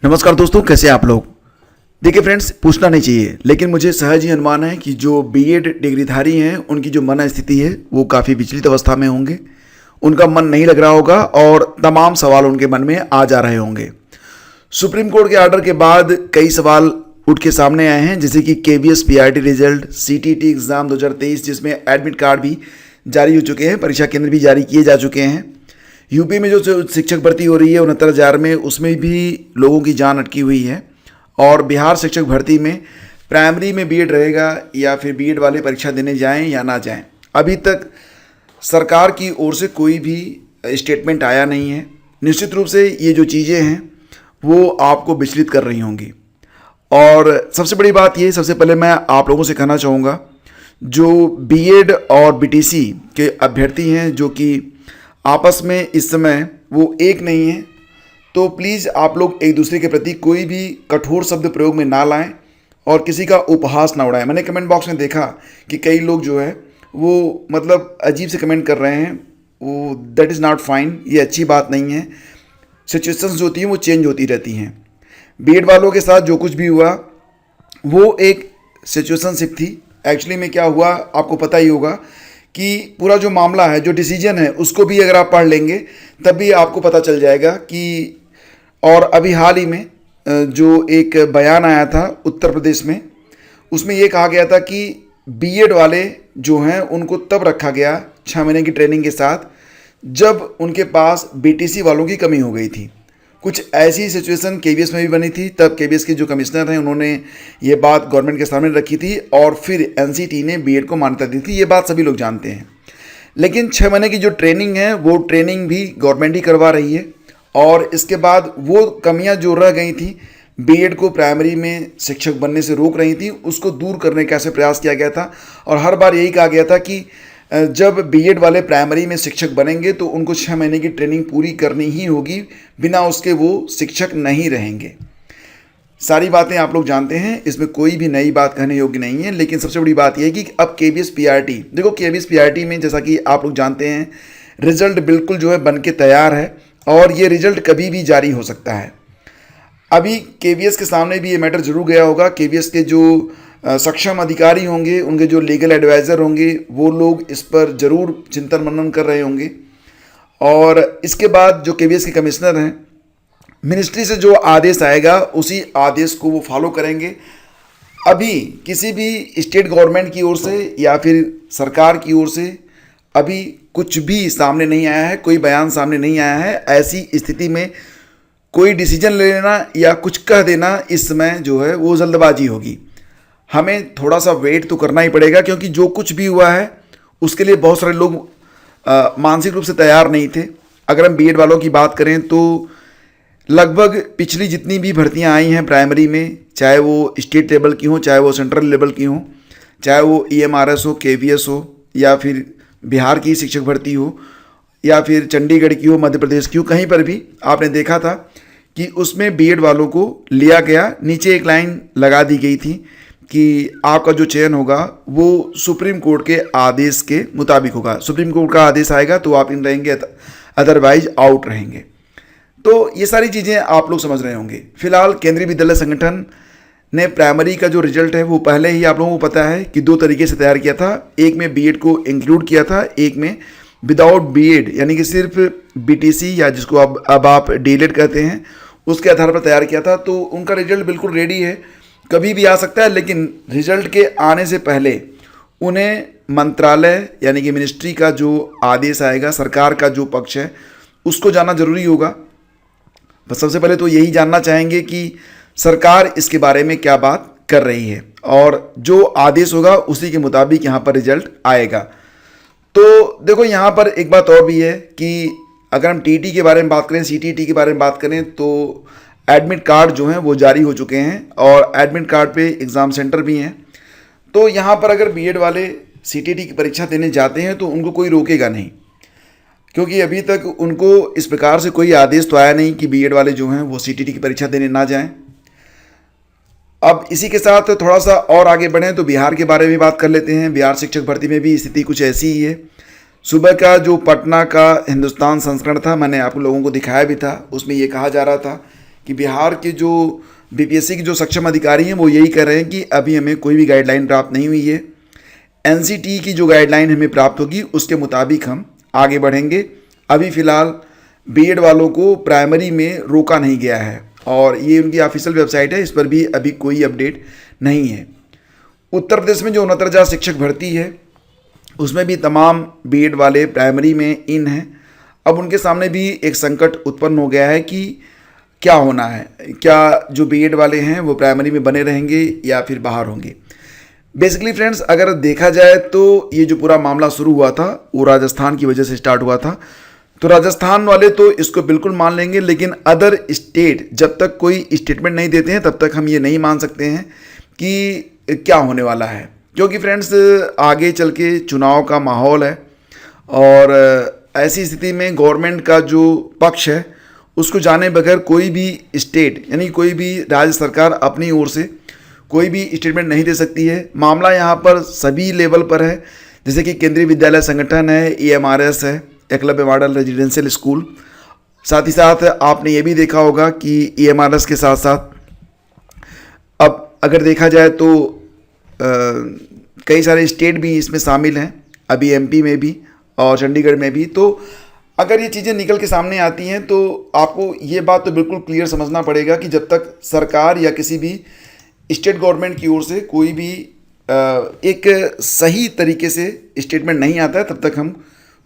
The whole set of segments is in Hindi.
नमस्कार दोस्तों, कैसे आप लोग। देखिए फ्रेंड्स, पूछना नहीं चाहिए लेकिन मुझे सहज ही अनुमान है कि जो बीएड डिग्रीधारी हैं उनकी जो मन स्थिति है वो काफ़ी विचलित अवस्था में होंगे। उनका मन नहीं लग रहा होगा और तमाम सवाल उनके मन में आ जा रहे होंगे। सुप्रीम कोर्ट के आर्डर के बाद कई सवाल उठ के सामने आए हैं, जैसे कि KVS PRT result, CTT exam 2023 जिसमें एडमिट कार्ड भी जारी हो चुके हैं, परीक्षा केंद्र भी जारी किए जा चुके हैं। यूपी में जो शिक्षक भर्ती हो रही है 69,000 में, उसमें भी लोगों की जान अटकी हुई है। और बिहार शिक्षक भर्ती में प्राइमरी में बीएड रहेगा या फिर बीएड वाले परीक्षा देने जाएं या ना जाएं, अभी तक सरकार की ओर से कोई भी स्टेटमेंट आया नहीं है। निश्चित रूप से ये जो चीज़ें हैं वो आपको विचलित कर रही होंगी। और सबसे बड़ी बात ये, सबसे पहले मैं आप लोगों से कहना चाहूँगा, जो बीएड और बीटीसी के अभ्यर्थी हैं जो कि आपस में इस समय वो एक नहीं है, तो प्लीज़ आप लोग एक दूसरे के प्रति कोई भी कठोर शब्द प्रयोग में ना लाएं और किसी का उपहास ना उड़ाएं। मैंने कमेंट बॉक्स में देखा कि कई लोग जो है वो मतलब अजीब से कमेंट कर रहे हैं, वो दैट इज़ नॉट फाइन, ये अच्छी बात नहीं है। सिचुएशंस जो होती हैं वो चेंज होती रहती हैं। बीएड वालों के साथ जो कुछ भी हुआ वो एक सिचुएशनशिप थी। एक्चुअली में क्या हुआ आपको पता ही होगा कि पूरा जो मामला है, जो डिसीजन है, उसको भी अगर आप पढ़ लेंगे तब भी आपको पता चल जाएगा कि। और अभी हाल ही में जो एक बयान आया था उत्तर प्रदेश में, उसमें ये कहा गया था कि बीएड वाले जो हैं उनको तब रखा गया 6 महीने की ट्रेनिंग के साथ जब उनके पास बीटीसी वालों की कमी हो गई थी। कुछ ऐसी सिचुएशन केवीएस में भी बनी थी। तब केवीएस के जो कमिश्नर हैं उन्होंने ये बात गवर्नमेंट के सामने रखी थी और फिर एनसीटी ने बीएड को मान्यता दी थी। ये बात सभी लोग जानते हैं। लेकिन 6 महीने की जो ट्रेनिंग है वो ट्रेनिंग भी गवर्नमेंट ही करवा रही है। और इसके बाद वो कमियां जो रह गई थी, बीएड को प्राइमरी में शिक्षक बनने से रोक रही थी, उसको दूर करने का ऐसे प्रयास किया गया था। और हर बार यही कहा गया था कि जब बीएड वाले प्राइमरी में शिक्षक बनेंगे तो उनको 6 महीने की ट्रेनिंग पूरी करनी ही होगी, बिना उसके वो शिक्षक नहीं रहेंगे। सारी बातें आप लोग जानते हैं, इसमें कोई भी नई बात कहने योग्य नहीं है। लेकिन सबसे बड़ी बात यह है कि अब केवीएस पीआरटी, देखो केवीएस पीआरटी में जैसा कि आप लोग जानते हैं रिजल्ट बिल्कुल जो है बन के तैयार है और ये रिजल्ट कभी भी जारी हो सकता है। अभी केवीएस के सामने भी ये मैटर जरूर गया होगा। केवीएस के जो सक्षम अधिकारी होंगे, उनके जो लीगल एडवाइज़र होंगे, वो लोग इस पर ज़रूर चिंतन मनन कर रहे होंगे। और इसके बाद जो केवीएस के कमिश्नर हैं, मिनिस्ट्री से जो आदेश आएगा उसी आदेश को वो फॉलो करेंगे। अभी किसी भी स्टेट गवर्नमेंट की ओर से या फिर सरकार की ओर से अभी कुछ भी सामने नहीं आया है, कोई बयान सामने नहीं आया है। ऐसी स्थिति में कोई डिसीजन ले लेना या कुछ कह देना इस समय जो है वो जल्दबाजी होगी। हमें थोड़ा सा वेट तो करना ही पड़ेगा, क्योंकि जो कुछ भी हुआ है उसके लिए बहुत सारे लोग मानसिक रूप से तैयार नहीं थे। अगर हम बीएड वालों की बात करें तो लगभग पिछली जितनी भी भर्तियां आई हैं प्राइमरी में, चाहे वो स्टेट लेवल की हों, चाहे वो सेंट्रल लेवल की हों, चाहे वो ईएमआरएस हो, केवीएस हो, या फिर बिहार की शिक्षक भर्ती हो, या फिर चंडीगढ़ की हो, मध्य प्रदेश की हो, कहीं पर भी आपने देखा था कि उसमें बीएड वालों को लिया गया। नीचे एक लाइन लगा दी गई थी कि आपका जो चयन होगा वो सुप्रीम कोर्ट के आदेश के मुताबिक होगा। सुप्रीम कोर्ट का आदेश आएगा तो आप इन रहेंगे, अदरवाइज आउट रहेंगे। तो ये सारी चीज़ें आप लोग समझ रहे होंगे। फिलहाल केंद्रीय विद्यालय संगठन ने प्राइमरी का जो रिजल्ट है वो पहले ही आप लोगों को पता है कि 2 तरीके से तैयार किया था। एक में बीएड को इंक्लूड किया था, एक में विदाउट बीएड यानी कि सिर्फ बीटीसी या जिसको अब आप डीएलएड कहते हैं, उसके आधार पर तैयार किया था। तो उनका रिजल्ट बिल्कुल रेडी है, कभी भी आ सकता है। लेकिन रिजल्ट के आने से पहले उन्हें मंत्रालय यानी कि मिनिस्ट्री का जो आदेश आएगा, सरकार का जो पक्ष है, उसको जानना जरूरी होगा। बस सबसे पहले तो यही जानना चाहेंगे कि सरकार इसके बारे में क्या बात कर रही है, और जो आदेश होगा उसी के मुताबिक यहाँ पर रिजल्ट आएगा। तो देखो यहाँ पर एक बात और भी है कि अगर हम टीटी के बारे में बात करें, सीटीटी के बारे में बात करें, तो एडमिट कार्ड जो हैं वो जारी हो चुके हैं और एडमिट कार्ड पे एग्ज़ाम सेंटर भी हैं। तो यहाँ पर अगर बीएड वाले सीटीटी की परीक्षा देने जाते हैं तो उनको कोई रोकेगा नहीं, क्योंकि अभी तक उनको इस प्रकार से कोई आदेश तो आया नहीं कि बीएड वाले जो हैं वो सीटीटी की परीक्षा देने ना जाएं। अब इसी के साथ थोड़ा सा और आगे बढ़ें तो बिहार के बारे में बात कर लेते हैं। बिहार शिक्षक भर्ती में भी स्थिति कुछ ऐसी ही है। सुबह का जो पटना का हिंदुस्तान संस्करण था, मैंने आप लोगों को दिखाया भी था, उसमें ये कहा जा रहा था कि बिहार के जो बीपीएससी के जो सक्षम अधिकारी हैं वो यही कह रहे हैं कि अभी हमें कोई भी गाइडलाइन प्राप्त नहीं हुई है। एनसीटी की जो गाइडलाइन हमें प्राप्त होगी उसके मुताबिक हम आगे बढ़ेंगे। अभी फ़िलहाल बीएड वालों को प्राइमरी में रोका नहीं गया है और ये उनकी ऑफिशियल वेबसाइट है, इस पर भी अभी कोई अपडेट नहीं है। उत्तर प्रदेश में जो 69,000 शिक्षक भर्ती है उसमें भी तमाम बीएड वाले प्राइमरी में इन हैं। अब उनके सामने भी एक संकट उत्पन्न हो गया है कि क्या होना है, क्या जो बीएड वाले हैं वो प्राइमरी में बने रहेंगे या फिर बाहर होंगे। बेसिकली फ्रेंड्स, अगर देखा जाए तो ये जो पूरा मामला शुरू हुआ था वो राजस्थान की वजह से स्टार्ट हुआ था। तो राजस्थान वाले तो इसको बिल्कुल मान लेंगे, लेकिन अदर स्टेट जब तक कोई स्टेटमेंट नहीं देते हैं तब तक हम ये नहीं मान सकते हैं कि क्या होने वाला है, क्योंकि फ्रेंड्स आगे चल के चुनाव का माहौल है और ऐसी स्थिति में गवर्नमेंट का जो पक्ष है उसको जाने बगैर कोई भी स्टेट यानी कोई भी राज्य सरकार अपनी ओर से कोई भी स्टेटमेंट नहीं दे सकती है। मामला यहाँ पर सभी लेवल पर है, जैसे कि केंद्रीय विद्यालय संगठन है, EMRS है, एकलव्य मॉडल रेजिडेंशियल स्कूल। साथ ही साथ आपने ये भी देखा होगा कि EMRS के साथ साथ अब अगर देखा जाए तो कई सारे स्टेट भी इसमें शामिल हैं, अभी MP में भी और चंडीगढ़ में भी। तो अगर ये चीज़ें निकल के सामने आती हैं तो आपको ये बात तो बिल्कुल क्लियर समझना पड़ेगा कि जब तक सरकार या किसी भी स्टेट गवर्नमेंट की ओर से कोई भी एक सही तरीके से स्टेटमेंट नहीं आता है तब तक हम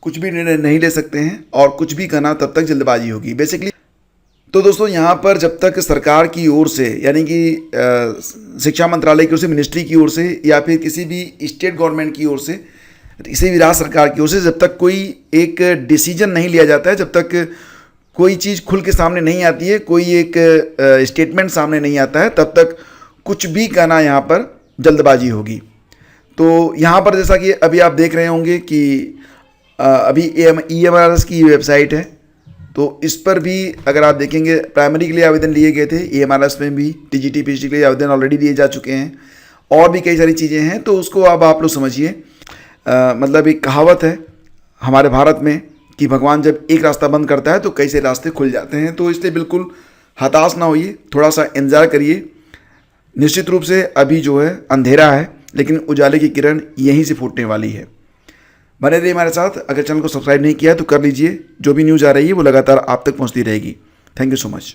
कुछ भी निर्णय नहीं ले सकते हैं और कुछ भी करना तब तक जल्दबाजी होगी बेसिकली। तो दोस्तों, यहाँ पर जब तक सरकार की ओर से यानी कि शिक्षा मंत्रालय की ओर से, मिनिस्ट्री की ओर से या फिर किसी भी स्टेट गवर्नमेंट की ओर से, किसी भी राज्य सरकार की ओर से जब तक कोई एक डिसीजन नहीं लिया जाता है, जब तक कोई चीज़ खुल के सामने नहीं आती है, कोई एक स्टेटमेंट सामने नहीं आता है, तब तक कुछ भी कहना यहाँ पर जल्दबाजी होगी। तो यहाँ पर जैसा कि अभी आप देख रहे होंगे कि अभी EMRS की वेबसाइट है, तो इस पर भी अगर आप देखेंगे प्राइमरी के लिए आवेदन लिए गए थे, EMRS में भी TGT PGT के लिए आवेदन ऑलरेडी दिए जा चुके हैं और भी कई सारी चीज़ें हैं। तो उसको अब आप लोग समझिए, मतलब एक कहावत है हमारे भारत में कि भगवान जब एक रास्ता बंद करता है तो कई से रास्ते खुल जाते हैं। तो इसलिए बिल्कुल हताश ना होइए, थोड़ा सा इंतज़ार करिए। निश्चित रूप से अभी जो है अंधेरा है, लेकिन उजाले की किरण यहीं से फूटने वाली है। बने रहिए हमारे साथ। अगर चैनल को सब्सक्राइब नहीं किया तो कर लीजिए, जो भी न्यूज़ आ रही है वो लगातार आप तक पहुंचती रहेगी। Thank you so much.